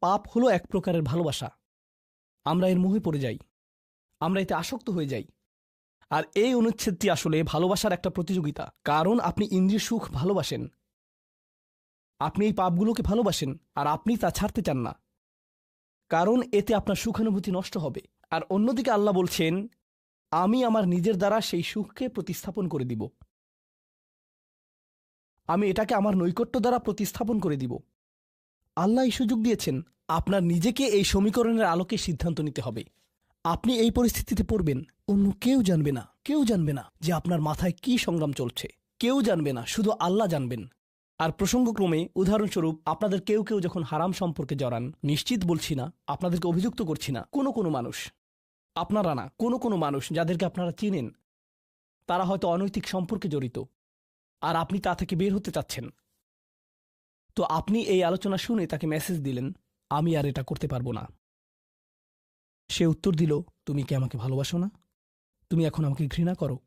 পাপ হলো এক প্রকারের ভালোবাসা। আমরা এর মোহে পড়ে যাই, আমরা এতে আসক্ত হয়ে যাই। আর এই অনুচ্ছেদটি আসলে ভালোবাসার একটা প্রতিযোগিতা, কারণ আপনি ইন্দ্রিয় সুখ ভালোবাসেন, আপনি এই পাপগুলোকে ভালোবাসেন, আর আপনি তা ছাড়তে চান না, কারণ এতে আপনার সুখানুভূতি নষ্ট হবে। আর অন্যদিকে আল্লাহ বলছেন, আমি আমার নিজের দ্বারা সেই সুখকে প্রতিস্থাপন করে দিব, আমি এটাকে আমার নৈকট্য দ্বারা প্রতিস্থাপন করে দিব। আল্লাহ এই সুযোগ দিয়েছেন, আপনার নিজেকে এই সমীকরণের আলোকে সিদ্ধান্ত নিতে হবে। আপনি এই পরিস্থিতিতে পড়বেন, অন্য কেউ জানবে না, কেউ জানবে না যে আপনার মাথায় কি সংগ্রাম চলছে, কেউ জানবে না, শুধু আল্লাহ জানবেন। আর প্রসঙ্গক্রমে উদাহরণস্বরূপ আপনাদের কেউ কেউ যখন হারাম সম্পর্কে জড়ান, নিশ্চিত বলছি না, আপনাদেরকে অভিযুক্ত করছি না, কোনো মানুষ, আপনারা না, কোনো মানুষ যাদেরকে আপনারা চিনেন, তারা হয়তো অনৈতিক সম্পর্কে জড়িত, আর আপনি তা থেকে বের হতে চাচ্ছেন। তো আপনি এই আলোচনা শুনে তাকে মেসেজ দিলেন, আমি আর এটা করতে পারবো না। সে উত্তর দিল, তুমি কি আমাকে ভালোবাসো না? তুমি এখন আমাকে ঘৃণা করো?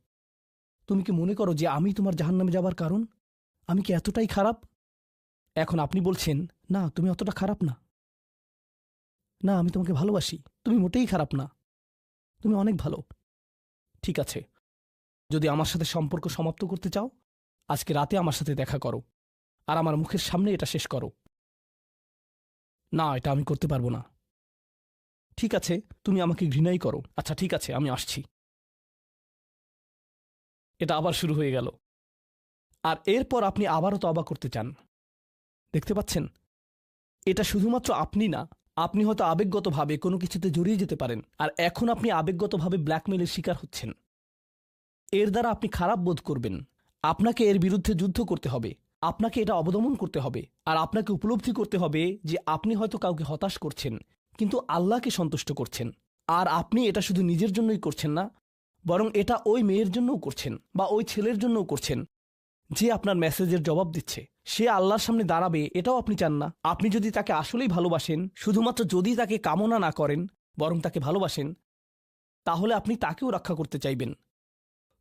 তুমি কি মনে করো যে আমি তোমার জাহান্নামে যাবার কারণ? আমি কি এতটাই খারাপ? এখন আপনি বলছেন, না তুমি অতটা খারাপ না, না আমি তোমাকে ভালোবাসি, তুমি মোটেই খারাপ না, তুমি অনেক ভালো। ঠিক আছে, যদি আমার সাথে সম্পর্ক সমাপ্ত করতে চাও, আজকে রাতে আমার সাথে দেখা করো, আর আমার মুখের সামনে এটা শেষ করো। না, এটা আমি করতে পারবো না। ঠিক আছে, তুমি আমাকে ঘৃণাই করো, আচ্ছা ঠিক আছে, আমি আসছি। এটা আবার শুরু হয়ে গেল। আর এরপর আপনি আবারও তওবা করতে চান। দেখতে পাচ্ছেন, এটা শুধুমাত্র আপনি না, আপনি হয়তো আবেগগতভাবে কোনো কিছুতে জড়িয়ে যেতে পারেন, আর এখন আপনি আবেগগতভাবে ব্ল্যাকমেলের শিকার হচ্ছেন। এর দ্বারা আপনি খারাপ বোধ করবেন, আপনাকে এর বিরুদ্ধে যুদ্ধ করতে হবে, আপনাকে এটা অবদমন করতে হবে, আর আপনাকে উপলব্ধি করতে হবে যে আপনি হয়তো কাউকে হতাশ করছেন, কিন্তু আল্লাহকে সন্তুষ্ট করছেন। আর আপনি এটা শুধু নিজের জন্যই করছেন না, বরং এটা ওই মেয়ের জন্যও করছেন, বা ওই ছেলের জন্যও করছেন যে আপনার মেসেজের জবাব দিচ্ছে। সে আল্লাহর সামনে দাঁড়াবে এটাও আপনি চান না। আপনি যদি তাকে আসলেই ভালোবাসেন, শুধুমাত্র যদি তাকে কামনা না করেন, বরং তাকে ভালোবাসেন, তাহলে আপনি তাকেও রক্ষা করতে চাইবেন।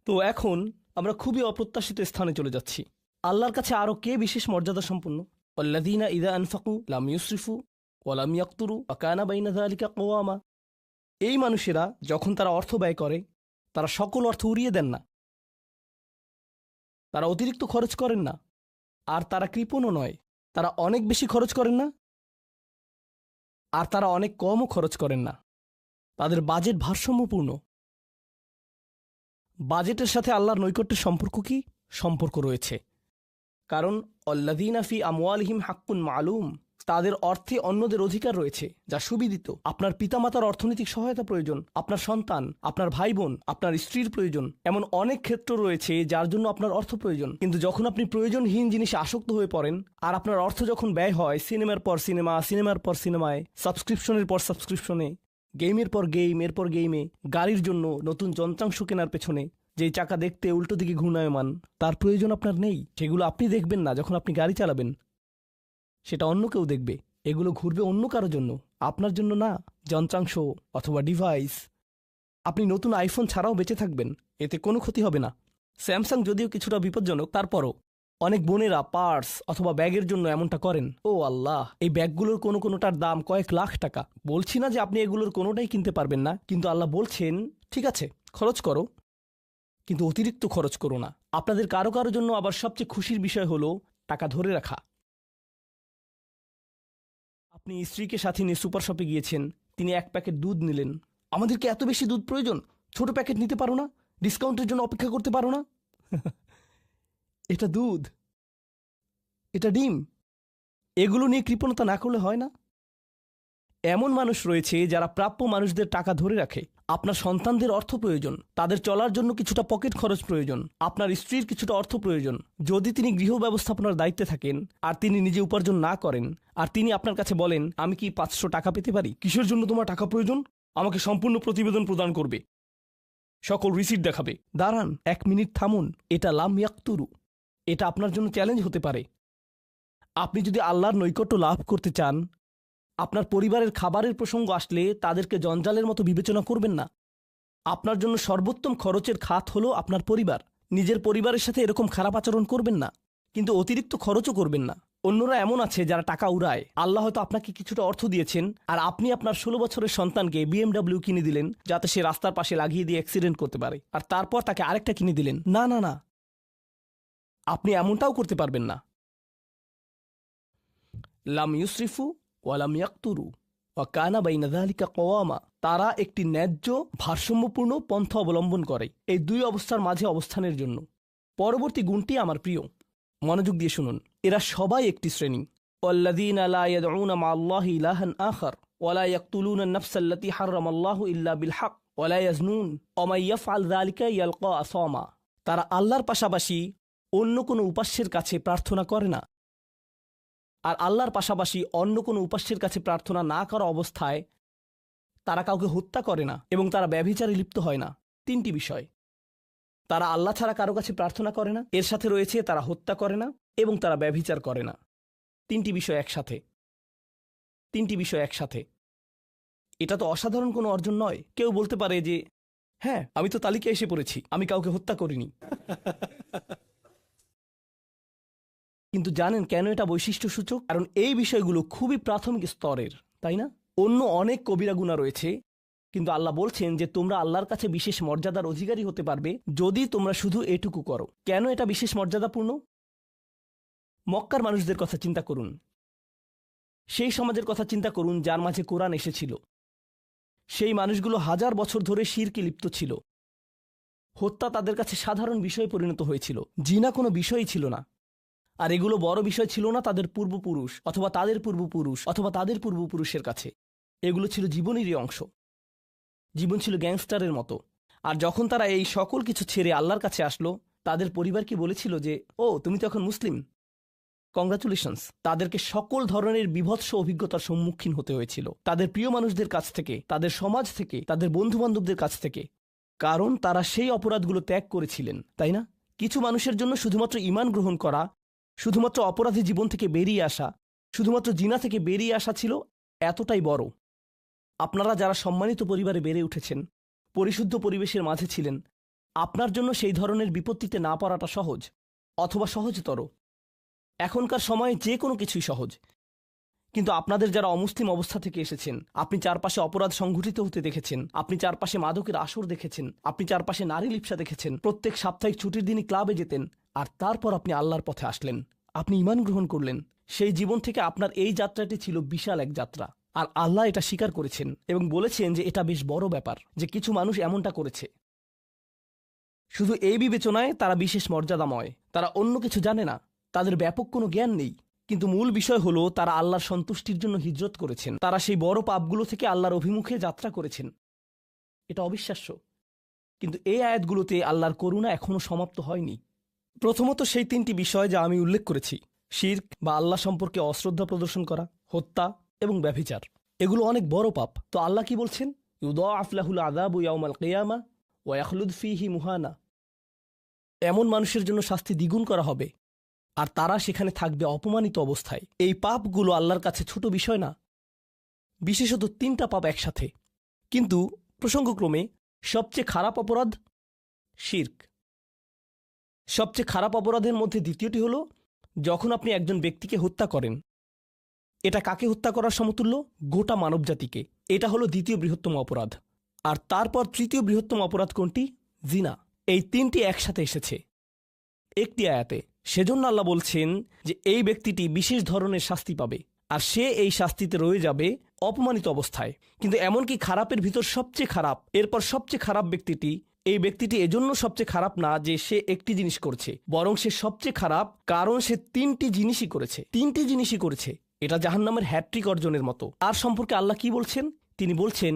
তো এখন আমরা খুবই অপ্রত্যাশিত স্থানে চলে যাচ্ছি। আল্লাহর কাছে আরও কে বিশেষ মর্যাদা সম্পন্ন? আল্লাযীনা ইযা আনফাকু লাম ইউসরিফু ওয়া লাম ইয়াকতুরু ওয়া কানা বাইনা যালিকা কওয়ামা। এই মানুষেরা যখন তারা অর্থ ব্যয় করে, তারা সকল অর্থ উড়িয়ে দেন না, তারা অতিরিক্ত খরচ করেন না, আর তারা কৃপণও নয়। তারা অনেক বেশি খরচ করেন না, আর তারা অনেক কমও খরচ করেন না। তাদের বাজেট ভারসাম্যপূর্ণ। বাজেটের সাথে আল্লাহর নৈকট্যের সম্পর্ক কি? সম্পর্ক রয়েছে, কারণ আল্লাযীনা ফি আমওয়ালিহিম হাক্কুন মালুম, তাদের অর্থে অন্যদের অধিকার রয়েছে যা সুবিদিত। আপনার পিতামাতার অর্থনৈতিক সহায়তা প্রয়োজন, আপনার সন্তান, আপনার ভাই বোন, আপনার স্ত্রীর প্রয়োজন, এমন অনেক ক্ষেত্র রয়েছে যার জন্য আপনার অর্থ প্রয়োজন। কিন্তু যখন আপনি প্রয়োজনহীন জিনিসে আসক্ত হয়ে পড়েন, আর আপনার অর্থ যখন ব্যয় হয় সিনেমার পর সিনেমা, সিনেমার পর সিনেমায়, সাবস্ক্রিপশনের পর সাবস্ক্রিপশনে, গেমের পর গেম, এরপর গেমে, গাড়ির জন্য নতুন যন্ত্রাংশ কেনার পেছনে, যেই চাকা দেখতে উল্টো দিকে ঘূর্ণায়মান, তার প্রয়োজন আপনার নেই। সেগুলো আপনি দেখবেন না যখন আপনি গাড়ি চালাবেন, সেটা অন্য কেউ দেখবে। এগুলো ঘুরবে অন্য কারোর জন্য, আপনার জন্য না। যন্ত্রাংশ অথবা ডিভাইস, আপনি নতুন আইফোন ছাড়াও বেঁচে থাকবেন, এতে কোনো ক্ষতি হবে না। স্যামসাং যদিও কিছুটা বিপজ্জনক, তারপরও অনেক বোনেরা পার্স অথবা ব্যাগের জন্য এমনটা করেন। ও আল্লাহ, এই ব্যাগগুলোর কোনোটার দাম কয়েক লাখ টাকা। বলছি না যে আপনি এগুলোর কোনোটাই কিনতে পারবেন না, কিন্তু আল্লাহ বলছেন ঠিক আছে খরচ করো, কিন্তু অতিরিক্ত খরচ করো না। আপনাদের কারো কারো জন্য আবার সবচেয়ে খুশির বিষয় হলো টাকা ধরে রাখা। আপনি স্ত্রীকে সাথে নিয়ে সুপার শপে গিয়েছেন, তিনি 1 প্যাকেট দুধ নিলেন। আমাদেরকে এত বেশি দুধ প্রয়োজন, ছোট প্যাকেট নিতে পারো না? ডিসকাউন্টের জন্য অপেক্ষা করতে পারো না? এটা দুধ, এটা ডিম, এগুলো নিয়ে কৃপণতা না করলে হয় না? এমন মানুষ রয়েছে যারা প্রাপ্য মানুষদের টাকা ধরে রাখে। আপনার সন্তানদের অর্থ প্রয়োজন, তাদের চলার জন্য কিছুটা পকেট খরচ প্রয়োজন, আপনার স্ত্রীর কিছুটা অর্থ প্রয়োজন। যদি তিনি গৃহ ব্যবস্থাপনার দায়িত্বে থাকেন, আর তিনি নিজে উপার্জন না করেন, আর তিনি আপনার কাছে বলেন আমি কি 500 টাকা পেতে পারি? কিসের জন্য তোমার টাকা প্রয়োজন? আমাকে সম্পূর্ণ প্রতিবেদন প্রদান করবে, সকল রিসিট দেখাবে। দাঁড়ান, 1 মিনিট থামুন। এটা লাম ইয়াকতুরু, এটা আপনার জন্য চ্যালেঞ্জ হতে পারে। আপনি যদি আল্লাহর নৈকট্য লাভ করতে চান, আপনার পরিবারের খাবারের প্রসঙ্গ আসলে তাদেরকে জঞ্জালের মতো বিবেচনা করবেন না। আপনার জন্য সর্বোত্তম খরচের খাত হলো আপনার পরিবার। নিজের পরিবারের সাথে এরকম খারাপ আচরণ করবেন না, কিন্তু অতিরিক্ত খরচও করবেন না। অন্যরা এমন আছে যারা টাকা উড়ায়। আল্লাহ হয়তো আপনাকে কিছুটা অর্থ দিয়েছেন, আর আপনি আপনার 16 বছরের সন্তানকে BMW কিনে দিলেন যাতে সে রাস্তার পাশে লাগিয়ে দিয়ে অ্যাক্সিডেন্ট করতে পারে, আর তারপর তাকে আরেকটা কিনে দিলেন। না না না, আপনি এমনটাও করতে পারবেন না। লাম ইউসরিফু ওয়ালাম ইয়াকতুরু ওয়া কানা বাইনা যালিকা কওয়ামা। তারা একটি ন্যায্য ভারসাম্যপূর্ণ পন্থা অবলম্বন করে এই দুই অবস্থার মাঝে অবস্থানের জন্য। পরবর্তী গুণটি আমার প্রিয়, মনোযোগ দিয়ে শুনুন। এরা সবাই একটি শ্রেণী। ওয়াল্লাযীনা লা ইয়াদউনা মা'আল্লাহি ইলাহান আখার ওয়া লা ইয়াকতুলুনা আন-নাফসাল্লাতী হারামাল্লাহু ইল্লা বিল হক ওয়া লা ইয়াজনুন ওয়া মান ইয়াফআল যালিকা ইয়ালকা আসামা। তারা আল্লাহর পাশাপাশি অন্য কোনো উপাস্যের কাছে প্রার্থনা করে না, আর আল্লাহর পাশাপাশি অন্য কোনো উপাস্যের কাছে প্রার্থনা না করা অবস্থায় তারা কাউকে হত্যা করে না, এবং তারা ব্যভিচারে লিপ্ত হয় না। তিনটি বিষয়: তারা আল্লাহ ছাড়া কারো কাছে প্রার্থনা করে না, এর সাথে রয়েছে তারা হত্যা করে না, এবং তারা ব্যভিচার করে না। তিনটি বিষয় একসাথে, তিনটি বিষয় একসাথে। এটা তো অসাধারণ কোনো অর্জন নয়। কেউ বলতে পারে যে হ্যাঁ, আমি তো তালিকায় এসে পড়েছি, আমি কাউকে হত্যা করিনি। কিন্তু জানেন কেন এটা বৈশিষ্ট্য সূচক? কারণ এই বিষয়গুলো খুবই প্রাথমিক স্তরের, তাই না? অন্য অনেক কবিরা গুনাহ রয়েছে, কিন্তু আল্লাহ বলছেন যে তোমরা আল্লাহর কাছে বিশেষ মর্যাদার অধিকারী হতে পারবে যদি তোমরা শুধু এটুকু করো। কেন এটা বিশেষ মর্যাদাপূর্ণ? মক্কার মানুষদের কথা চিন্তা করুন, সেই সমাজের কথা চিন্তা করুন যার মাঝে কোরআন এসেছিল। সেই মানুষগুলো হাজার বছর ধরে শিরকে লিপ্ত ছিল। হত্যা তাদের কাছে সাধারণ বিষয়ে পরিণত হয়েছিল, জিনা কোনো বিষয়ই ছিল না। আর এগুলো বড় বিষয় ছিল না তাদের পূর্বপুরুষ অথবা তাদের পূর্বপুরুষ অথবা তাদের পূর্বপুরুষের কাছে। এগুলো ছিল জীবনেরই অংশ। জীবন ছিল গ্যাংস্টারের মতো। আর যখন তারা এই সকল কিছু ছেড়ে আল্লাহর কাছে আসলো, তাদের পরিবারকে বলেছিল যে ও তুমি তো এখন মুসলিম, কংগ্রাচুলেশনস। তাদেরকে সকল ধরনের বিভৎস অভিজ্ঞতার সম্মুখীন হতে হয়েছিল, তাদের প্রিয় মানুষদের কাছ থেকে, তাদের সমাজ থেকে, তাদের বন্ধুবান্ধবদের কাছ থেকে, কারণ তারা সেই অপরাধগুলো ত্যাগ করেছিলেন, তাই না? কিছু মানুষের জন্য শুধুমাত্র ঈমান গ্রহণ করা, শুধুমাত্র অপরাধী জীবন থেকে বেরিয়ে আসা, শুধুমাত্র জিনা থেকে বেরিয়ে আসা ছিল এতটাই বড়। আপনারা যারা সম্মানিত পরিবারে বেড়ে উঠেছেন, পরিশুদ্ধ পরিবেশের মাঝে ছিলেন, আপনার জন্য সেই ধরনের বিপত্তিতে না পড়াটা সহজ, অথবা সহজতর। এখনকার সময়ে যে কোনো কিছুই সহজ। কিন্তু আপনাদের যারা অমুসলিম অবস্থা থেকে এসেছেন, আপনি চারপাশে অপরাধ সংঘটিত হতে দেখেছেন, আপনি চারপাশে মাদকের আসর দেখেছেন, আপনি চারপাশে নারী লিপ্সা দেখেছেন, প্রত্যেক সাপ্তাহিক ছুটির দিনই ক্লাবে যেতেন, আর তারপর আপনি আল্লাহর পথে আসলেন, আপনি ঈমান গ্রহণ করলেন। সেই জীবন থেকে আপনার এই যাত্রাটি ছিল বিশাল এক যাত্রা, আর আল্লাহ এটা স্বীকার করেছেন এবং বলেছেন যে এটা বেশ বড় ব্যাপার যে কিছু মানুষ এমনটা করেছে। শুধু এই বিবেচনায় তারা বিশেষ মর্যাদাময়, তারা অন্য কিছু জানে না, তাদের ব্যাপক কোনো জ্ঞান নেই। কিন্তু মূল বিষয় হলো তারা আল্লাহর সন্তুষ্টির জন্য হিজরত করেছেন, তারা সেই বড় পাপগুলো থেকে আল্লাহর অভিমুখে যাত্রা করেছেন। এটা অবিশ্বাস্য। কিন্তু এই আয়াতগুলোতে আল্লাহর করুণা এখনও সমাপ্ত হয়নি। প্রথমত সেই তিনটি বিষয় যা আমি উল্লেখ করেছি: শিরক বা আল্লাহ সম্পর্কে অশ্রদ্ধা প্রদর্শন করা, হত্যা এবং ব্যভিচার। এগুলো অনেক বড় পাপ। তো আল্লাহ কি বলছেন? ইউদাআফ লাহুল আযাবু ইয়াওমাল কিয়ামা ওয়া ইয়াখলুদ ফীহি মুহানা। এমন মানুষের জন্য শাস্তি দ্বিগুণ করা হবে, আর তারা সেখানে থাকবে অপমানিত অবস্থায়। এই পাপগুলো আল্লাহর কাছে ছোট বিষয় না, বিশেষত তিনটা পাপ একসাথে। কিন্তু প্রসঙ্গক্রমে সবচেয়ে খারাপ অপরাধ শিরক। সবচেয়ে খারাপ অপরাধের মধ্যে দ্বিতীয়টি হলো যখন আপনি একজন ব্যক্তিকে হত্যা করেন। এটা কাকে হত্যা করার সমতুল্য? গোটা মানবজাতিকে। এটা হলো দ্বিতীয় বৃহত্তম অপরাধ। আর তারপর তৃতীয় বৃহত্তম অপরাধ কোনটি? জিনা। এই তিনটি একসাথে এসেছে একটি আয়াতে। সেজন্য আল্লাহ বলছেন যে এই ব্যক্তিটি বিশেষ ধরনের শাস্তি পাবে, আর সে এই শাস্তিতে রয়ে যাবে অপমানিত অবস্থায়। কিন্তু এমনকি খারাপের ভিতর সবচেয়ে খারাপ, এরপর সবচেয়ে খারাপ ব্যক্তিটি, এই ব্যক্তিটি এজন্য সবচেয়ে খারাপ না যে সে একটি জিনিস করছে, বরং সে সবচেয়ে খারাপ কারণ সে তিনটি জিনিসই করেছে। তিনটি জিনিসই করেছে। এটা জাহান্নামের হ্যাট্রিক অর্জনের মতো। আর সম্পর্কে আল্লাহ কি বলছেন? তিনি বলছেন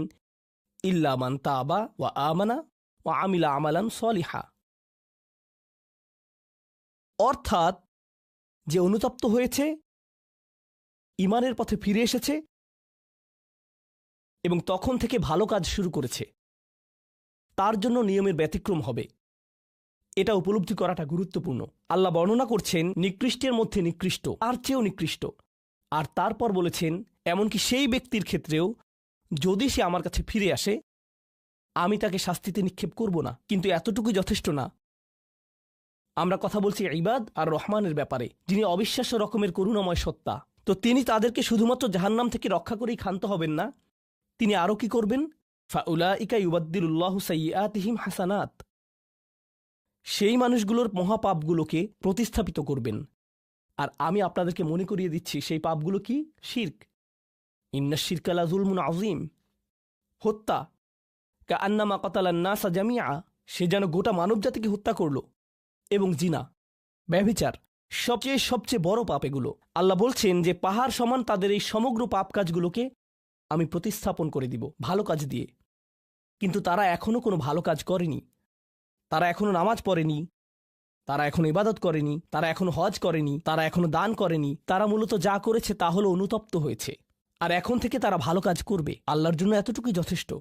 ইল্লা মান তাবা ওয়া আমানা ওয়া আমিলা আমালান সলিহা। অর্থাৎ যে অনুতপ্ত হয়েছে, ঈমানের পথে ফিরে এসেছে এবং তখন থেকে ভালো কাজ শুরু করেছে, তার জন্য নিয়মের ব্যতিক্রম হবে। এটা উপলব্ধি করাটা গুরুত্বপূর্ণ। আল্লাহ বর্ণনা করছেন নিকৃষ্টের মধ্যে নিকৃষ্ট, আর চেয়েও নিকৃষ্ট। আর তারপর বলেছেন এমনকি সেই ব্যক্তির ক্ষেত্রেও যদি সে আমার কাছে ফিরে আসে, আমি তাকে শাস্তিতে নিক্ষেপ করব না। কিন্তু এতটুকু যথেষ্ট না। আমরা কথা বলছি ইবাদ আর রহমানের ব্যাপারে, যিনি অবিশ্বাস্য রকমের করুণাময় সত্তা। তো তিনি তাদেরকে শুধুমাত্র জাহান্নাম থেকে রক্ষা করেই ক্ষান্ত হবেন না, তিনি আরও কি করবেন? ফাউলাইকা ইউবাদদিলুল্লাহু সাইয়্যাতিহিম হাসানাত, সেই মানুষগুলোর মহাপাপগুলোকে প্রতিস্থাপিত করবেন। আর আমি আপনাদেরকে মনে করিয়ে দিচ্ছি সেই পাপগুলো কি? শিরক। ইন্নাশ শিরকা লাযুলমুন আযীম, হত্যা। কাআন্নামা কাতালান নাসা জামিআ, সে যেন গোটা মানবজাতিকে হত্যা করল। এবং জিনা, ব্যভিচার, সবচেয়ে বড় পাপ এগুলো। আল্লাহ বলছেন যে পাহাড় সমান তাদের এই সমগ্র পাপ কাজগুলোকে আমি প্রতিস্থাপন করে দিব ভালো কাজ দিয়ে। কিন্তু তারা এখনো কোনো ভালো কাজ করেনি, তারা এখনো নামাজ পড়েনি, তারা এখনো ইবাদত করেনি, তারা এখনো হজ করেনি, তারা এখনো দান করেনি। তারা মূলত যা করেছে তা হলো অনুতপ্ত হয়েছে। আর এখন থেকে তারা ভালো কাজ করবে, আল্লাহর জন্য এতটুকুই যথেষ্ট।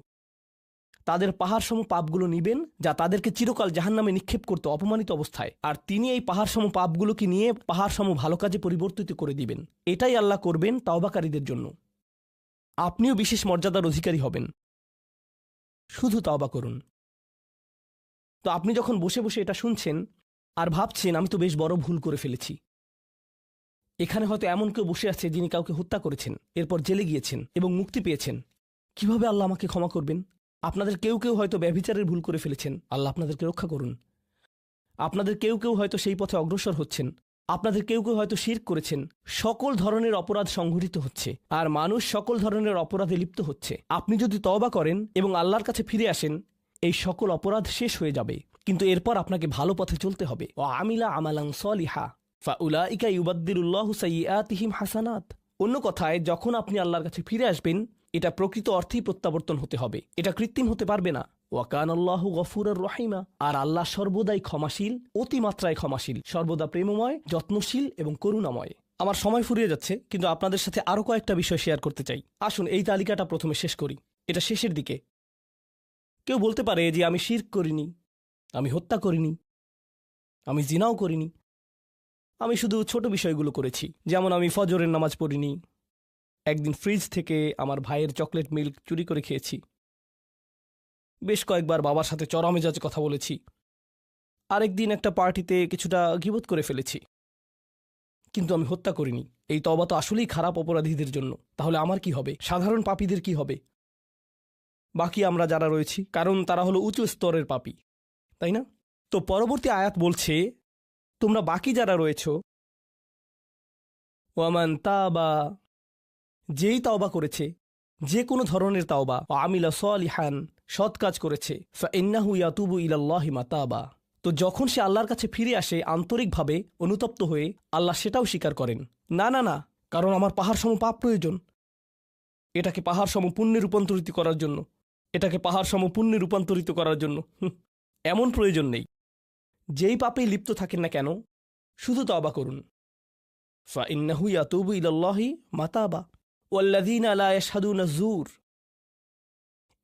তাদের পাহাড়সম পাপগুলো নিবেন, যা তাদেরকে চিরকাল জাহান্নামে নিক্ষেপ করতে অপমানিত অবস্থায়, আর তিনি এই পাহাড়সম পাপগুলোকে নিয়ে পাহাড়সম ভালো কাজে পরিবর্তিত করে দিবেন। এটাই আল্লাহ করবেন তাওবাকারীদের জন্য। আপনিও বিশেষ মর্যাদার অধিকারী হবেন, শুধু তাওবা করুন। তো আপনি যখন বসে বসে এটা শুনছেন আর ভাবছেন আমি তো বেশ বড় ভুল করে ফেলেছি, এখানে হয়তো এমন কেউ বসে আছে যিনি কাউকে হত্যা করেছেন, এরপর জেলে গিয়েছেন এবং মুক্তি পেয়েছেন। কিভাবে আল্লাহ আমাকে ক্ষমা করবেন? আপনাদের কেউ কেউ হয়তো ব্যভিচারের ভুল করে ফেলেছেন, আল্লাহ আপনাদেরকে রক্ষা করুন। আপনাদের কেউ কেউ হয়তো সেই পথে অগ্রসর হচ্ছেন, আপনাদের কেউ কেউ হয়তো শিরক করেছেন। সকল ধরনের অপরাধ সংঘটিত হচ্ছে, আর মানুষ সকল ধরনের অপরাধে লিপ্ত হচ্ছে। আপনি যদি তওবা করেন এবং আল্লাহর কাছে ফিরে আসেন, এই সকল অপরাধ শেষ হয়ে যাবে। কিন্তু এরপর আপনাকে ভালো পথে চলতে হবে। ও আমিলা আমালান সলিহা ফাউলাইকা ইউবাদদিলুল্লাহু সাইয়্যাতিহিম হাসানাত। অন্য কথায়, যখন আপনি আল্লাহর কাছে ফিরে আসবেন, এটা প্রকৃত অর্থেই প্রত্যাবর্তন হতে হবে, এটা কৃত্রিম হতে পারবে না। ওয়াকানাল্লাহু গফুরুর রহিমা, আর আল্লাহ সর্বদাই ক্ষমাশীল, অতিমাত্রায় ক্ষমাশীল, সর্বদা প্রেমময়, যত্নশীল এবং করুণাময়। আমার সময় ফুরিয়ে যাচ্ছে, কিন্তু আপনাদের সাথে আরও কয়েকটা বিষয় শেয়ার করতে চাই। আসুন এই তালিকাটা প্রথমে শেষ করি, এটা শেষের দিকে। কেউ বলতে পারে যে আমি শিরক করিনি, আমি হত্যা করিনি, আমি জিনাও করিনি, আমি শুধু ছোট বিষয়গুলো করেছি। যেমন আমি ফজরের নামাজ পড়িনি, একদিন ফ্রিজ থেকে আমার ভাইয়ের চকলেট মিল্ক চুরি করে খেয়েছি, বেশ কয়েকবার বাবার সাথে চড়া মেজাজে কথা বলেছি, আরেকদিন একটা পার্টিতে কিছুটা গীবত করে ফেলেছি। কিন্তু আমি হত্যা করিনি। এই তওবা তো আসলেই খারাপ অপরাধীদের জন্য। তাহলে আমার কি হবে? সাধারণ পাপীদের কি হবে? বাকি আমরা যারা রয়েছি, কারণ তারা হলো উঁচু স্তরের পাপী, তাই না? তো পরবর্তী আয়াত বলছে, তোমরা বাকি যারা রয়েছ, ওয়ামান তাবা, যেই তাওবা করেছে, যে কোনো ধরনের তাওবা, আমিলা সলিহান, সৎ কাজ করেছে, ফাইন্নাহু ইয়াতুবু ইলাল্লাহি মাতাবা, তো যখন সে আল্লাহর কাছে ফিরে আসে আন্তরিকভাবে, অনুতপ্ত হয়ে, আল্লাহ সেটাও স্বীকার করেন। না না না, কারণ আমার পাহাড়সম পাপ প্রয়োজন, এটাকে পাহাড়সম পুণ্যে রূপান্তরিত করার জন্য, এটাকে পাহাড়সম পুণ্যে রূপান্তরিত করার জন্য এমন প্রয়োজন নেই। যেই পাপেই লিপ্ত থাকেন না কেন, শুধু তওবা করুন। ফাইন্নাহু ইয়াতুবু ইলাল্লাহি মাতাবা ওয়াল্লাযীনা লা ইয়াশহাদুনা যুর,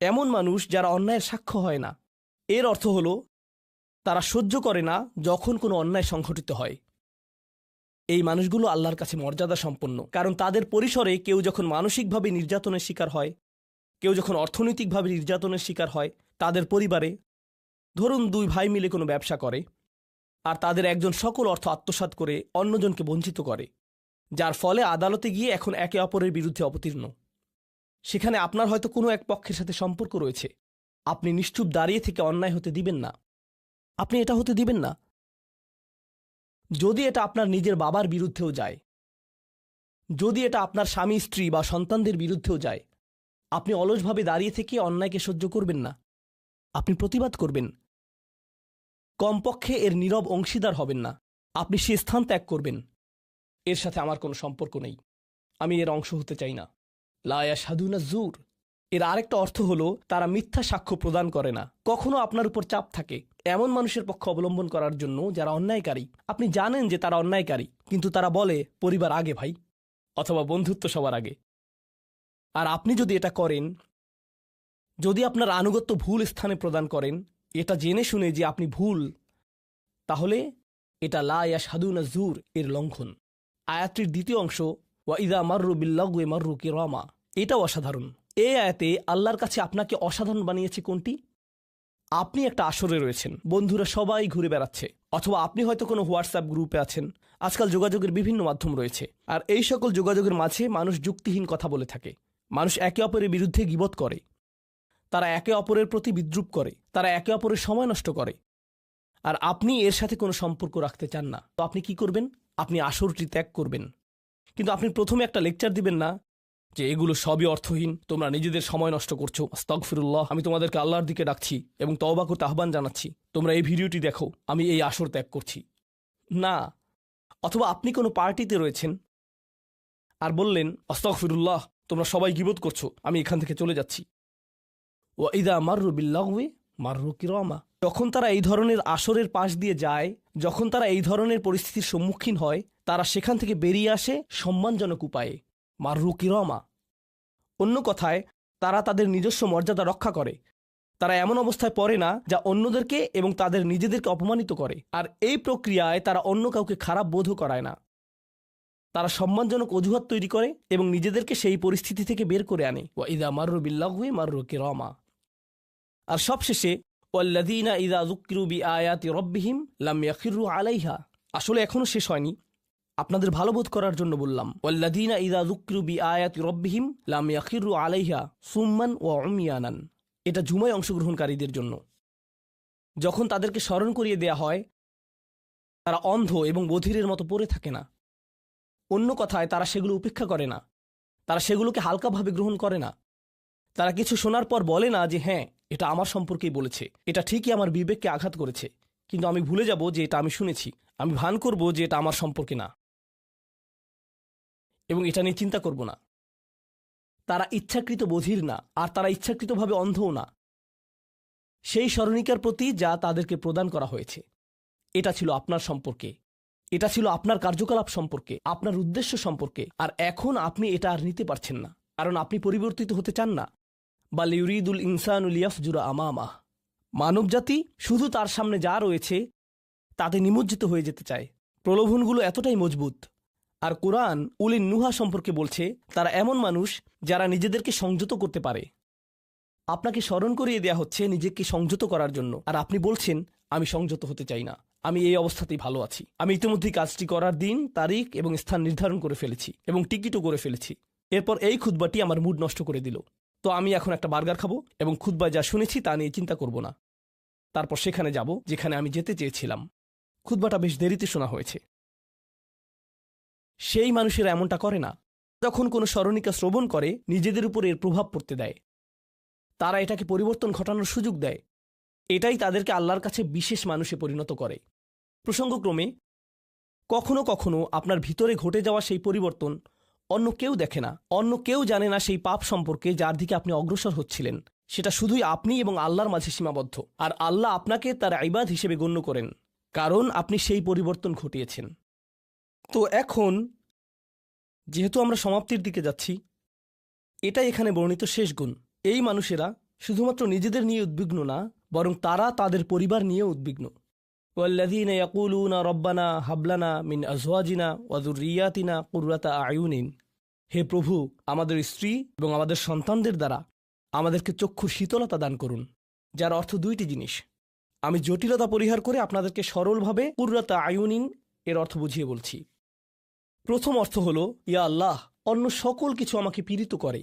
এমন মানুষ যারা অন্যায়ের সাক্ষ্য হয় না। এর অর্থ হলো তারা সহ্য করে না যখন কোনো অন্যায় সংঘটিত হয়। এই মানুষগুলো আল্লাহর কাছে মর্যাদা সম্পন্ন, কারণ তাদের পরিসরে কেউ যখন মানসিকভাবে নির্যাতনের শিকার হয়, কেউ যখন অর্থনৈতিকভাবে নির্যাতনের শিকার হয়, তাদের পরিবারে, ধরুন 2 ভাই মিলে কোনো ব্যবসা করে, আর তাদের একজন সকল অর্থ আত্মসাৎ করে অন্যজনকে বঞ্চিত করে, যার ফলে আদালতে গিয়ে এখন একে অপরের বিরুদ্ধে অবতীর্ণ। সেখানে আপনার হয়তো কোনো এক পক্ষের সাথে সম্পর্ক রয়েছে, আপনি নিশ্চুপ দাঁড়িয়ে থেকে অন্যায় হতে দিবেন না, আপনি এটা হতে দিবেন না। যদি এটা আপনার নিজের বাবার বিরুদ্ধেও যায়, যদি এটা আপনার স্বামী স্ত্রী বা সন্তানদের বিরুদ্ধেও যায়, আপনি অলসভাবে দাঁড়িয়ে থেকে অন্যায়কে সহ্য করবেন না, আপনি প্রতিবাদ করবেন। কমপক্ষে এর নীরব অংশীদার হবেন না, আপনি সে স্থান ত্যাগ করবেন। এর সাথে আমার কোনো সম্পর্ক নেই, আমি এর অংশ হতে চাই না। লা ইয়াশহাদুনা যুর, এর আরেকটা অর্থ হলো তারা মিথ্যা সাক্ষ্য প্রদান করে না। কখনো আপনার উপর চাপ থাকে এমন মানুষের পক্ষ অবলম্বন করার জন্য যারা অন্যায়কারী। আপনি জানেন যে তারা অন্যায়কারী, কিন্তু তারা বলে পরিবার আগে ভাই, অথবা বন্ধুত্ব সবার আগে। আর আপনি যদি এটা করেন, যদি আপনার আনুগত্য ভুল স্থানে প্রদান করেন, এটা জেনে শুনে যে আপনি ভুল, তাহলে এটা লা ইয়াশহাদুনা যুর এর লঙ্ঘন। আয়াতটির দ্বিতীয় অংশ, ওয়া ইযা মাররু বিল্লাগওয়ি মাররু কিরামা, এটাও অসাধারণ। এই আয়াতে আল্লাহর কাছে আপনাকে অসাধারণ বানিয়েছে কোনটি? আপনি একটা আসরে রয়েছেন, বন্ধুরা সবাই ঘুরে বেড়াচ্ছে, অথবা আপনি হয়তো কোনো হোয়াটসঅ্যাপ গ্রুপে আছেন। আজকাল যোগাযোগের বিভিন্ন মাধ্যম রয়েছে, আর এই সকল যোগাযোগের মাঝে মানুষ যুক্তিহীন কথা বলে থাকে। মানুষ একে অপরের বিরুদ্ধে গীবত করে, তারা একে অপরের প্রতি বিদ্রূপ করে, তারা একে অপরের সময় নষ্ট করে। আর আপনি এর সাথে কোনো সম্পর্ক রাখতে চান না, তো আপনি কি করবেন? আপনি আসরটি ত্যাগ করবেন। কিন্তু আপনি প্রথমে একটা লেকচার দিবেন না যে এগুলো সবই অর্থহীন, তোমরা নিজেদের সময় নষ্ট করছো, আস্তাগফিরুল্লাহ, আমি তোমাদেরকে আল্লাহর দিকে ডাকছি এবং তওবা করতে আহ্বান জানাচ্ছি, তোমরা এই ভিডিওটি দেখো, আমি এই আসর ত্যাগ করছি না। অথবা আপনি কোনো পার্টিতে রয়েছেন আর বললেন, আস্তাগফিরুল্লাহ, তোমরা সবাই গীবত করছো, আমি এখান থেকে চলে যাচ্ছি। ওয়া ইদা মাররু বিল্লাগওয়ি মাররু কিরামা। যখন তারা এই ধরনের আসরের পাশ দিয়ে যায়, যখন তারা এই ধরনের পরিস্থিতির সম্মুখীন হয়, তারা সেখান থেকে বেরিয়ে আসে সম্মানজনক উপায়ে, মাররু কিরামা। অন্য কথায়, তারা তাদের নিজস্ব মর্যাদা রক্ষা করে। তারা এমন অবস্থায় পড়ে না যা অন্যদেরকে এবং তাদের নিজেদেরকে অপমানিত করে। আর এই প্রক্রিয়ায় তারা অন্য কাউকে খারাপ বোধও করায় না। তারা সম্মানজনক অজুহাত তৈরি করে এবং নিজেদেরকে সেই পরিস্থিতি থেকে বের করে আনে। ওয়া ইদা মাররু বিল্লাগওয়ি মাররু কিরামা। আর সবশেষে, ওয়াল্লাযীনা ইযা যুক্কিরু বিআয়াতি রাব্বিহিম লাম ইয়াখিরু আলাইহা। আসলে এখনো শেষ হয়নি, আপনাদের ভালো বোধ করার জন্য বললাম। ওয়াল্লাযীনা ইযা যুক্কিরু বিআয়াতি রাব্বিহিম লাম ইয়াখিরু আলাইহা সুম্মান ওয়া উময়ানান। এটা জুমায় অংশগ্রহণকারীদের জন্য। যখন তাদেরকে স্মরণ করিয়ে দেয়া হয়, তারা অন্ধ এবং বধিরের মতো পড়ে থাকে না। অন্য কথায়, তারা সেগুলো উপেক্ষা করে না, তারা সেগুলোকে হালকাভাবে গ্রহণ করে না। তারা কিছু শোনার পর বলে না যে হ্যাঁ, এটা আমার সম্পর্কেই বলেছে, এটা ঠিকই আমার বিবেককে আঘাত করেছে, কিন্তু আমি ভুলে যাব যে এটা আমি শুনেছি। আমি ভান করব যে এটা আমার সম্পর্কে না এবং এটা নিয়ে চিন্তা করব না। তারা ইচ্ছাকৃত বধির না, আর তারা ইচ্ছাকৃতভাবে অন্ধও না। সেই স্মরণিকার প্রতি যা তাদেরকে প্রদান করা হয়েছে, এটা ছিল আপনার সম্পর্কে, এটা ছিল আপনার কার্যকলাপ সম্পর্কে, আপনার উদ্দেশ্য সম্পর্কে। আর এখন আপনি এটা আর নিতে পারছেন না, কারণ আপনি পরিবর্তিত হতে চান না। বাল ইউরিদুল ইনসানু লিয়াফজুরা আমামাহ। মানবজাতি শুধু তার সামনে যা রয়েছে তাতে নিমজ্জিত হয়ে যেতে চায়। প্রলোভনগুলো এতটাই মজবুত। আর কোরআন উলিন নুহা সম্পর্কে বলছে, তারা এমন মানুষ যারা নিজেদেরকে সংযত করতে পারে। আপনাকে স্মরণ করিয়ে দেয়া হচ্ছে নিজেকে সংযত করার জন্য, আর আপনি বলছেন আমি সংযত হতে চাই না, আমি এই অবস্থাতেই ভালো আছি। আমি ইতিমধ্যেই কাজটি করার দিন, তারিখ এবং স্থান নির্ধারণ করে ফেলেছি এবং টিকিটও করে ফেলেছি। এরপর এই খুতবাটি আমার মুড নষ্ট করে দিল। তো আমি এখন একটা বার্গার খাবো এবং খুতবায় যা শুনেছি তা নিয়ে চিন্তা করব না। তারপর সেখানে যাব যেখানে আমি যেতে চেয়েছিলাম। খুতবাটা বেশ দেরিতে শোনা হয়েছে। সেই মানুষেরা এমনটা করে না। যখন কোনো স্মরণিকা শ্রবণ করে, নিজেদের উপর এর প্রভাব পড়তে দেয়। তারা এটাকে পরিবর্তন ঘটানোর সুযোগ দেয়। এটাই তাদেরকে আল্লাহর কাছে বিশেষ মানুষে পরিণত করে। প্রসঙ্গক্রমে, কখনো কখনো আপনার ভিতরে ঘটে যাওয়া সেই পরিবর্তন অন্য কেউ দেখে না, অন্য কেউ জানে না সেই পাপ সম্পর্কে যার দিকে আপনি অগ্রসর হচ্ছিলেন। সেটা শুধুই আপনি এবং আল্লাহর মাঝে সীমাবদ্ধ। আর আল্লাহ আপনাকে তার ইবাদ হিসেবে গণ্য করেন, কারণ আপনি সেই পরিবর্তন ঘটিয়েছেন। তো এখন যেহেতু আমরা সমাপ্তির দিকে যাচ্ছি, এটাই এখানে বর্ণিত শেষ গুণ। এই মানুষেরা শুধুমাত্র নিজেদের নিয়ে উদ্বিগ্ন না, বরং তারা তাদের পরিবার নিয়ে উদ্বিগ্ন। ওয়াল্লাযীনা ইয়াকুলুনা রব্বানা হাবলানা মিন আজওয়াজিনা ওয়া যুররিয়াতিনা কুররাতা আয়ুনিন। হে প্রভু, আমাদের স্ত্রী এবং আমাদের সন্তানদের দ্বারা আমাদেরকে চক্ষুর শীতলতা দান করুন। যার অর্থ দুইটি জিনিস। আমি জটিলতা পরিহার করে আপনাদেরকে সরলভাবে কুররাতা আয়ুনিন এর অর্থ বুঝিয়ে বলছি। প্রথম অর্থ হলো, ইয়া আল্লাহ, অন্য সকল কিছু আমাকে পীড়িত করে,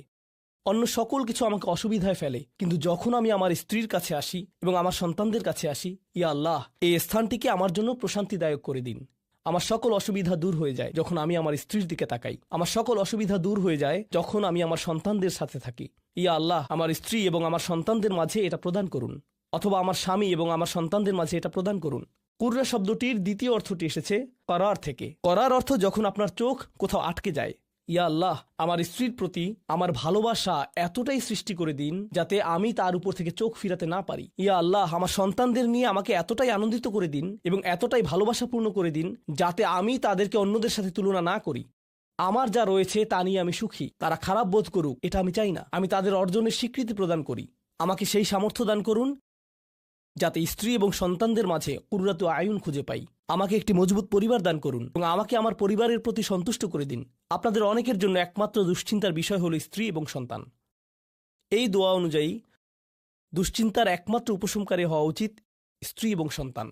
অন্য সকল কিছু আমাকে অসুবিধায় ফেলে, কিন্তু যখন আমি আমার স্ত্রীর কাছে আসি এবং আমার সন্তানদের কাছে আসি, ইয়া আল্লাহ, এই স্থানটিকে আমার জন্য প্রশান্তিদায়ক করে দিন। আমার সকল অসুবিধা দূর হয়ে যায় যখন আমি আমার স্ত্রীর দিকে তাকাই। আমার সকল অসুবিধা দূর হয়ে যায় যখন আমি আমার সন্তানদের সাথে থাকি। ইয়া আল্লাহ, আমার স্ত্রী এবং আমার সন্তানদের মাঝে এটা প্রদান করুন, অথবা আমার স্বামী এবং আমার সন্তানদের মাঝে এটা প্রদান করুন। কুররা শব্দটির দ্বিতীয় অর্থটি এসেছে করার থেকে। করার অর্থ যখন আপনার চোখ কোথাও আটকে যায়। ইয়া আল্লাহ, আমার স্ত্রীর প্রতি আমার ভালোবাসা এতটাই সৃষ্টি করে দিন যাতে আমি তার উপর থেকে চোখ ফিরাতে না পারি। ইয়া আল্লাহ, আমার সন্তানদের নিয়ে আমাকে এতটাই আনন্দিত করে দিন এবং এতটাই ভালোবাসাপূর্ণ করে দিন যাতে আমি তাদেরকে অন্যদের সাথে তুলনা না করি। আমার যা রয়েছে তা নিয়ে আমি সুখী, তারা খারাপ বোধ করুক এটা আমি চাই না। আমি তাদের অর্জনের স্বীকৃতি প্রদান করি। আমাকে সেই সামর্থ্য দান করুন যাতে স্ত্রী এবং সন্তানদের মাঝে কুররাতু আয়ুন খুঁজে পাই। আমাকে একটি মজবুত পরিবার দান করুন এবং আমাকে আমার পরিবারের প্রতি সন্তুষ্ট করে দিন। আপনাদের অনেকের জন্য একমাত্র দুশ্চিন্তার বিষয় হলো স্ত্রী এবং সন্তান। এই দোয়া অনুযায়ী দুশ্চিন্তার একমাত্র উপশমকারী হওয়া উচিত স্ত্রী এবং সন্তান।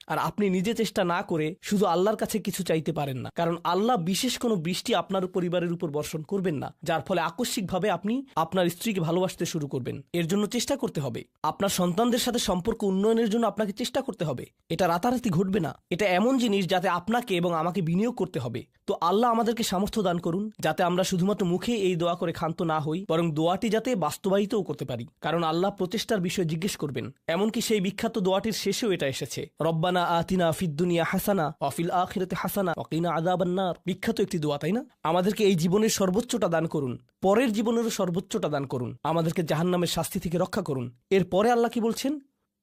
আর আপনি নিজে চেষ্টা না করে শুধু আল্লাহর কাছে কিছু চাইতে পারেন না, কারণ আল্লাহ বিশেষ কোনো বৃষ্টি আপনার পরিবারের উপর বর্ষণ করবেন না যার ফলে আকস্মিকভাবে আপনি আপনার স্ত্রীকে ভালোবাসতে শুরু করবেন। এর জন্য চেষ্টা করতে হবে। আপনার সন্তানদের সাথে সম্পর্ক উন্নয়নের জন্য আপনাকে চেষ্টা করতে হবে। এটা রাতারাতি ঘটবে না। এটা এমন জিনিস যাতে আপনাকে এবং আমাকে বিনিয়োগ করতে হবে। তো আল্লাহ আমাদেরকে সামর্থ্য দান করুন যাতে আমরা শুধুমাত্র মুখে এই দোয়া করে ক্ষান্ত না হই, বরং দোয়াটি যাতে বাস্তবায়িতও করতে পারি। কারণ আল্লাহ প্রচেষ্টার বিষয়ে জিজ্ঞেস করবেন। এমনকি সেই বিখ্যাত দোয়াটির শেষেও এটা এসেছে, রব্বানা আতিনা ফিদ দুনিয়া হাসানা ওয়া ফিল আখিরাতি হাসানা ওয়া কিনা আযাবান নার। বিখ্যাত একটি দোয়া, তাই না? আমাদেরকে এই জীবনের সর্বোচ্চটা দান করুন, পরের জীবনেরও সর্বোচ্চটা দান করুন, আমাদেরকে জাহান্নামের শাস্তি থেকে রক্ষা করুন। এরপরে আল্লাহ কি বলছেন?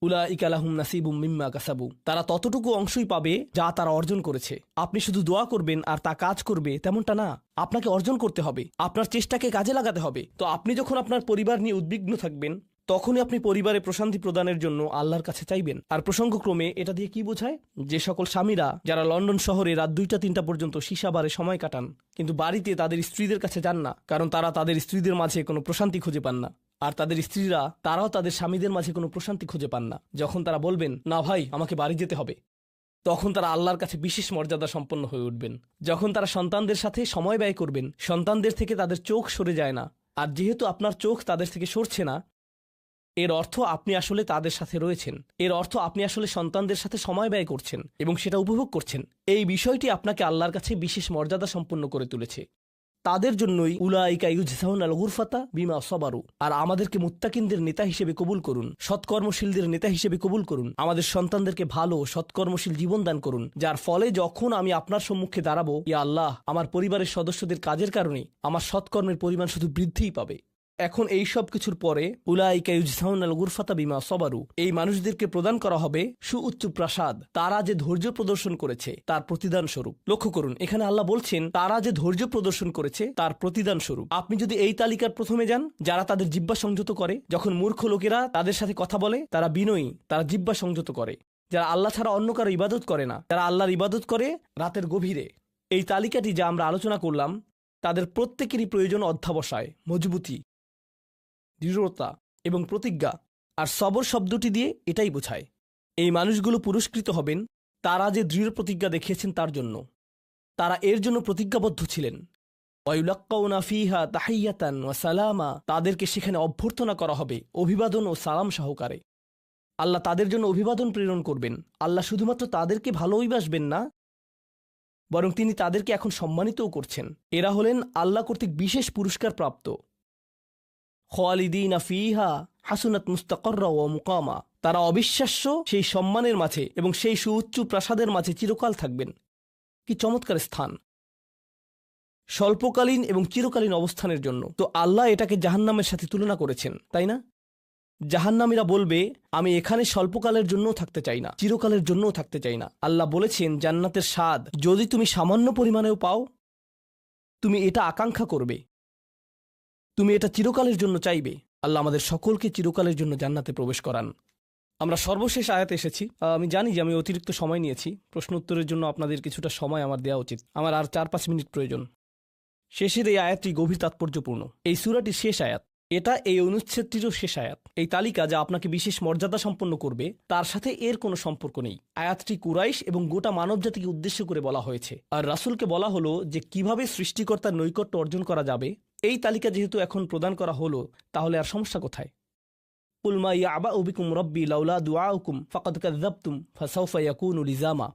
উলাইকা লাহুম নাসিবুম মিম্মা কাসাবু। তারা ততটুকু অংশই পাবে যা তারা অর্জন করেছে। আপনি শুধু দোয়া করবেন আর তা কাজ করবে তেমনটা না। আপনাকে অর্জন করতে হবে, আপনার চেষ্টাকে কাজে লাগাতে হবে। তো আপনি যখন আপনার পরিবার নিয়ে উদ্বিগ্ন থাকবেন তখনই আপনি পরিবারে প্রশান্তি প্রদানের জন্য আল্লাহর কাছে চাইবেন। আর প্রসঙ্গক্রমে এটা দিয়ে কি বোঝায়? যে সকল স্বামীরা যারা লন্ডন শহরে রাত 2টা-3টা পর্যন্ত সীসা বারে সময় কাটান কিন্তু বাড়িতে তাদের স্ত্রীদের কাছে যান না, কারণ তারা তাদের স্ত্রীদের মাঝে কোনো প্রশান্তি খুঁজে পান না। আর তাদের স্ত্রীরা তারাও তাদের স্বামীদের মাঝে কোনো প্রশান্তি খুঁজে পান না। যখন তারা বলবেন না ভাই আমাকে বাড়ি যেতে হবে, তখন তারা আল্লাহর কাছে বিশেষ মর্যাদা সম্পন্ন হয়ে উঠবেন। যখন তারা সন্তানদের সাথে সময় ব্যয় করবেন, সন্তানদের থেকে তাদের চোখ সরে যায় না। আর যেহেতু আপনার চোখ তাদের থেকে সরছে না, এর অর্থ আপনি আসলে তাদের সাথে রয়েছেন। এর অর্থ আপনি আসলে সন্তানদের সাথে সময় ব্যয় করছেন এবং সেটা উপভোগ করছেন। এই বিষয়টি আপনাকে আল্লাহর কাছে বিশেষ মর্যাদা সম্পন্ন করে তুলেছে। তাদের জন্যই উলাইকা ইউজজাউনাল গুরফাতা বিমা সাবারু। আর আমাদেরকে মুত্তাকিনদের নেতা হিসেবে কবুল করুন, সৎকর্মশীলদের নেতা হিসেবে কবুল করুন। আমাদের সন্তানদেরকে ভালো সৎকর্মশীল জীবন দান করুন, যার ফলে যখন আমি আপনার সম্মুখে দাঁড়াবো, ইয়া আল্লাহ, আমার পরিবারের সদস্যদের কাজের কারণে আমার সৎকর্মের পরিমাণ শুধু বৃদ্ধিই পাবে। এখন এই সব কিছুর পরে উলাইকা ইউজজাউনাল গুরফাতা বিমা সাবারু, এই মানুষদেরকে প্রদান করা হবে সুউচ্চ প্রাসাদ, তারা যে ধৈর্য প্রদর্শন করেছে তার প্রতিদান স্বরূপ। লক্ষ্য করুন, এখানে আল্লাহ বলছেন তারা যে ধৈর্য প্রদর্শন করেছে তার প্রতিদান স্বরূপ। আপনি যদি এই তালিকার প্রথমে যান, যারা তাদের জিহ্বা সংযত করে, যখন মূর্খ লোকেরা তাদের সাথে কথা বলে তারা বিনয়ী, তারা জিহ্বা সংযত করে, যারা আল্লাহ ছাড়া অন্য কারো ইবাদত করে না, যারা আল্লাহর ইবাদত করে রাতের গভীরে, এই তালিকাটি যা আমরা আলোচনা করলাম তাদের প্রত্যেকেরই প্রয়োজন অধ্যাবসায়, মজবুতি, দৃঢ়তা এবং প্রতিজ্ঞা। আর সবর শব্দটি দিয়ে এটাই বোঝায়। এই মানুষগুলো পুরস্কৃত হবেন তারা যে দৃঢ় প্রতিজ্ঞা দেখিয়েছেন তার জন্য। তারা এর জন্য প্রতিজ্ঞাবদ্ধ ছিলেন। ওয়ায়ুলাক্কাউনা ফিহা তাহিয়াতান ওয়া সালামা, তাদেরকে সেখানে অভ্যর্থনা করা হবে অভিবাদন ও সালাম সহকারে। আল্লাহ তাদের জন্য অভিবাদন প্রেরণ করবেন। আল্লাহ শুধুমাত্র তাদেরকে ভালোবাসবেন না, বরং তিনি তাদেরকে এখন সম্মানিতও করছেন। এরা হলেন আল্লাহ কর্তৃক বিশেষ পুরস্কার প্রাপ্ত। খালিদিনা ফিহা হাসুনাত মুস্তাকাররা ওয়া মুকামা, তারা অবিশ্বাস্য সেই সম্মানের মাঝে এবং সেই সুউচ্চ প্রাসাদের মাঝে চিরকাল থাকবেন। কি চমৎকার স্থান! স্বল্পকালীন এবং চিরকালীন অবস্থানের জন্য। তো আল্লাহ এটাকে জাহান্নামের সাথে তুলনা করেছেন, তাই না? জাহান্নামীরা বলবে আমি এখানে স্বল্পকালের জন্যও থাকতে চাই না, চিরকালের জন্যও থাকতে চাই না। আল্লাহ বলেছেন জান্নাতের স্বাদ যদি তুমি সামান্য পরিমাণেও পাও, তুমি এটা আকাঙ্ক্ষা করবে, তুমি এটা চিরকালের জন্য চাইবে। আল্লাহ আমাদের সকলকে চিরকালের জন্য জান্নাতে প্রবেশ করান। আমরা সর্বশেষ আয়াতে এসেছি। আমি জানি যে আমি অতিরিক্ত সময় নিয়েছি, প্রশ্ন উত্তরের জন্য আপনাদের কিছুটা সময় আমার দেওয়া উচিত। আমার আর 4-5 মিনিট প্রয়োজন। শেষের এই আয়াতটি গভীর তাৎপর্যপূর্ণ। এই সূরাটির শেষ আয়াত, এটা এই অনুচ্ছেদটিরও শেষ আয়াত। এই তালিকা যা আপনাকে বিশেষ মর্যাদা সম্পন্ন করবে তার সাথে এর কোনো সম্পর্ক নেই। আয়াতটি কুরাইশ এবং গোটা মানবজাতিকে উদ্দেশ্য করে বলা হয়েছে। আর রাসূলকে বলা হলো যে কিভাবে সৃষ্টিকর্তার নৈকট্য অর্জন করা যাবে। এই তালিকা যেহেতু এখন প্রদান করা হলো, তাহলে আর সমস্যা কোথায়? কুল মা ইয়াবাউ বিকুম রাব্বি লাউলা দুআউকুম ফাকাদ কাযাবতুম ফাসাউফা ইয়াকুনু লিজামা।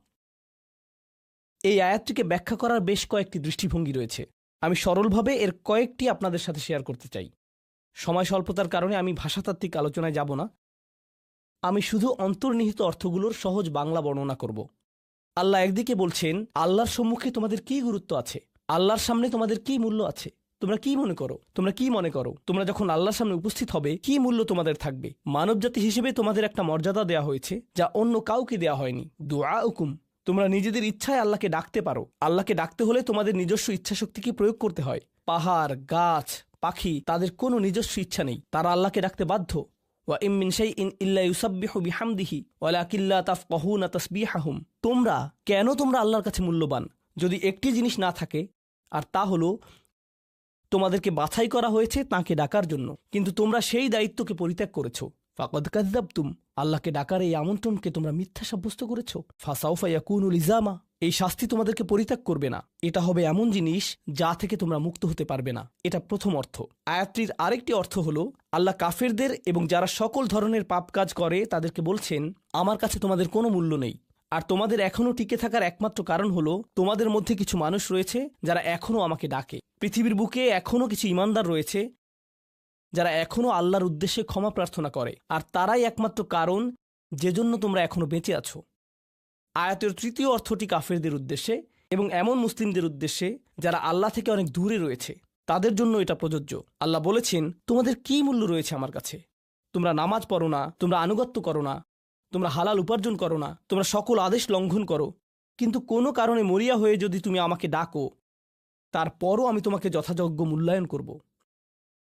এই আয়াতটিকে ব্যাখ্যা করার বেশ কয়েকটি দৃষ্টিভঙ্গি রয়েছে। আমি সরলভাবে এর কয়েকটি আপনাদের সাথে শেয়ার করতে চাই। সময় স্বল্পতার কারণে আমি ভাষাতাত্ত্বিক আলোচনায় যাব না। আমি শুধু অন্তর্নিহিত অর্থগুলোর সহজ বাংলা বর্ণনা করব। আল্লাহ একদিকে বলছেন আল্লাহর সম্মুখে তোমাদের কি গুরুত্ব আছে, আল্লাহর সামনে তোমাদের কি মূল্য আছে, তোমরা কি মনে করো, তোমরা যখন আল্লাহর সামনে উপস্থিত হবে কি মূল্য তোমাদের থাকবে। মানবজাতি হিসেবে তোমাদের একটা মর্যাদা দেয়া হয়েছে যা অন্য কাউকে দেয়া হয়নি। দুআউকুম, তোমরা নিজেদের ইচ্ছায় আল্লাহকে ডাকতে পারো। আল্লাহকে ডাকতে হলে তোমাদের নিজস্ব ইচ্ছাশক্তিকে প্রয়োগ করতে হয়। পাহাড়, গাছ, পাখি, তাদের কোনো নিজস্ব ইচ্ছা নেই, তারা আল্লাহকে ডাকতে বাধ্য। ওয়া ইম মিন শাইইন ইল্লা ইউসাব্বিহু বিহামদিহি ওয়ালাকিন লা তাফকাহুনা তাসবিহাহুম। তোমরা আল্লাহর কাছে মূল্যবান যদি একটি জিনিস না থাকে, আর তা হলো তোমাদেরকে বাছাই করা হয়েছে তাঁকে ডাকার জন্য, কিন্তু তোমরা সেই দায়িত্বকে পরিত্যাগ করেছ। ফাকাদ কাযযাবতুম, আল্লাহকে ডাকার এই আমন্ত্রণকে তোমরা মিথ্যা সাব্যস্ত করেছ। ফাসাউফা ইয়াকুনু লিজামা, এই শাস্তি তোমাদেরকে পরিত্যাগ করবে না। এটা হবে এমন জিনিস যা থেকে তোমরা মুক্ত হতে পারবে না। এটা প্রথম অর্থ। আয়াতটির আরেকটি অর্থ হলো, আল্লাহ কাফেরদের এবং যারা সকল ধরনের পাপ কাজ করে তাদেরকে বলছেন, আমার কাছে তোমাদের কোনো মূল্য নেই। আর তোমাদের এখনও টিকে থাকার একমাত্র কারণ হলো তোমাদের মধ্যে কিছু মানুষ রয়েছে যারা এখনও আমাকে ডাকে। পৃথিবীর বুকে এখনও কিছু ইমানদার রয়েছে যারা এখনও আল্লাহর উদ্দেশ্যে ক্ষমা প্রার্থনা করে, আর তারাই একমাত্র কারণ যে জন্য তোমরা এখনও বেঁচে আছো। আয়াতের তৃতীয় অর্থটি কাফেরদের উদ্দেশ্যে এবং এমন মুসলিমদের উদ্দেশ্যে যারা আল্লাহ থেকে অনেক দূরে রয়েছে, তাদের জন্য এটা প্রযোজ্য। আল্লাহ বলেছেন, তোমাদের কী মূল্য রয়েছে আমার কাছে? তোমরা নামাজ পড়ো না, তোমরা আনুগত্য করো না, তোমরা হালাল উপার্জন করো না, তোমরা সকল আদেশ লঙ্ঘন করো, কিন্তু কোনো কারণে মরিয়া হয়ে যদি তুমি আমাকে ডাকো, তারপরও আমি তোমাকে যথাযোগ্য মূল্যায়ন করব।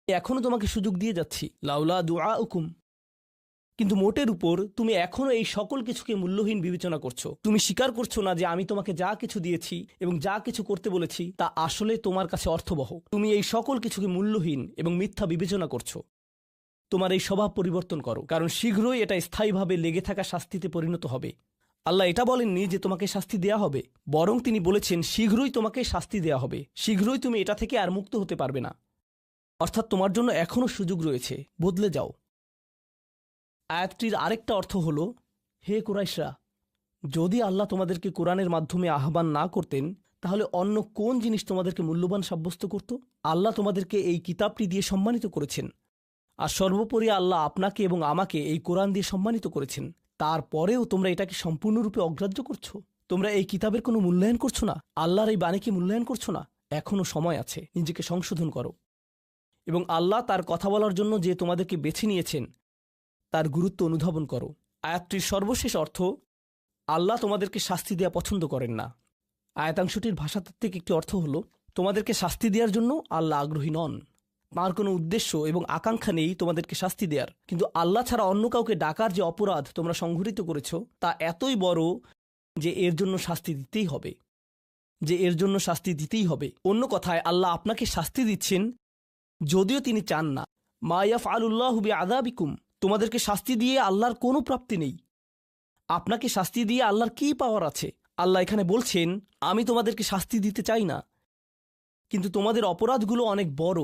এখনও তোমাকে সুযোগ দিয়ে যাচ্ছি, লাউলা দুআউকুম, কিন্তু মোটের উপর তুমি এখনও এই সকল কিছুকে মূল্যহীন বিবেচনা করছো। তুমি স্বীকার করছো না যে আমি তোমাকে যা কিছু দিয়েছি এবং যা কিছু করতে বলেছি তা আসলে তোমার কাছে অর্থবহ। তুমি এই সকল কিছুকে মূল্যহীন এবং মিথ্যা বিবেচনা করছো। তোমার এই স্বভাব পরিবর্তন করো, কারণ শীঘ্রই এটা স্থায়ীভাবে লেগে থাকা শাস্তিতে পরিণত হবে। আল্লাহ এটা বলেননি যে তোমাকে শাস্তি দেয়া হবে, বরং তিনি বলেছেন শীঘ্রই তোমাকে শাস্তি দেয়া হবে, শীঘ্রই তুমি এটা থেকে আর মুক্ত হতে পারবে না। অর্থাৎ তোমার জন্য এখনও সুযোগ রয়েছে, বদলে যাও। আয়াতটির আরেকটা অর্থ হলো, হে কুরাইশরা, যদি আল্লাহ তোমাদেরকে কোরআনের মাধ্যমে আহ্বান না করতেন তাহলে অন্য কোন জিনিস তোমাদেরকে মূল্যবান সাব্যস্ত করত? আল্লাহ তোমাদেরকে এই কিতাবটি দিয়ে সম্মানিত করেছেন, আর সর্বোপরি আল্লাহ আপনাকে এবং আমাকে এই কোরআন দিয়ে সম্মানিত করেছেন। তারপরেও তোমরা এটাকে সম্পূর্ণরূপে অগ্রাহ্য করছো। তোমরা এই কিতাবের কোনো মূল্যায়ন করছো না, আল্লাহর এই বাণীকে মূল্যায়ন করছো না। এখনও সময় আছে, নিজেকে সংশোধন করো। এবং আল্লাহ তার কথা বলার জন্য যে তোমাদেরকে বেছে নিয়েছেন তার গুরুত্ব অনুধাবন করো। আয়াতটির সর্বশেষ অর্থ, আল্লাহ তোমাদেরকে শাস্তি দেওয়া পছন্দ করেন না। আয়াতাংশটির ভাষাতাত্ত্বিক একটি অর্থ হলো, তোমাদেরকে শাস্তি দেওয়ার জন্য আল্লাহ আগ্রহী নন। তাঁর কোনো উদ্দেশ্য এবং আকাঙ্ক্ষা নেই তোমাদেরকে শাস্তি দেওয়ার, কিন্তু আল্লাহ ছাড়া অন্য কাউকে ডাকার যে অপরাধ তোমরা সংঘটিত করেছ তা এতই বড় যে এর জন্য শাস্তি দিতেই হবে। অন্য কথায়, আল্লাহ আপনাকে শাস্তি দিচ্ছেন যদিও তিনি চান না। মা ইয়াফআলুল্লাহু বিআযাবিকুম, তোমাদেরকে শাস্তি দিয়ে আল্লাহর কোনো প্রাপ্তি নেই। আপনাকে শাস্তি দিয়ে আল্লাহর কী পাওয়ার আছে? আল্লাহ এখানে বলছেন, আমি তোমাদেরকে শাস্তি দিতে চাই না, কিন্তু তোমাদের অপরাধগুলো অনেক বড়,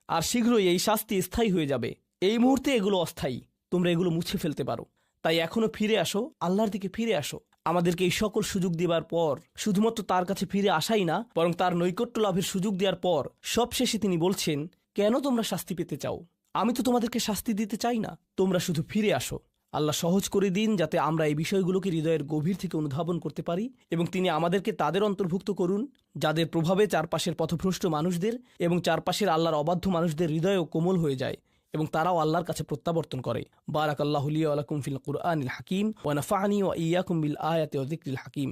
আর শীঘ্রই এই শাস্তি স্থায়ী হয়ে যাবে। এই মুহূর্তে এগুলো অস্থায়ী, তোমরা এগুলো মুছে ফেলতে পারো। তাই এখনো ফিরে আসো, আল্লাহর দিকে ফিরে আসো। আমাদেরকে এই সকল সুযোগ দেবার পর শুধুমাত্র তার কাছে ফিরে আসাই না, বরং তার নৈকট্য লাভের সুযোগ দেওয়ার পর সবশেষে তিনি বলছেন, কেন তোমরা শাস্তি পেতে চাও? আমি তো তোমাদেরকে শাস্তি দিতে চাই না, তোমরা শুধু ফিরে আসো। আল্লাহ সহজ করে দিন যাতে আমরা এই বিষয়গুলোকে হৃদয়ের গভীর থেকে অনুধাবন করতে পারি, এবং তিনি আমাদেরকে তাদের অন্তর্ভুক্ত করুন যাদের প্রভাবে চারপাশের পথভ্রষ্ট মানুষদের এবং চারপাশের আল্লাহর অবাধ্য মানুষদের হৃদয়ও কোমল হয়ে যায় এবং তারাও আল্লাহর কাছে প্রত্যাবর্তন করে। বারাকাল্লাহু লি ওয়া লাকুম ফিল কুরআনিল হাকিম ওয়া নাফা'নি ওয়া ইয়্যাকুম বিল আয়াতি ওয়া যিকরিল হাকিম।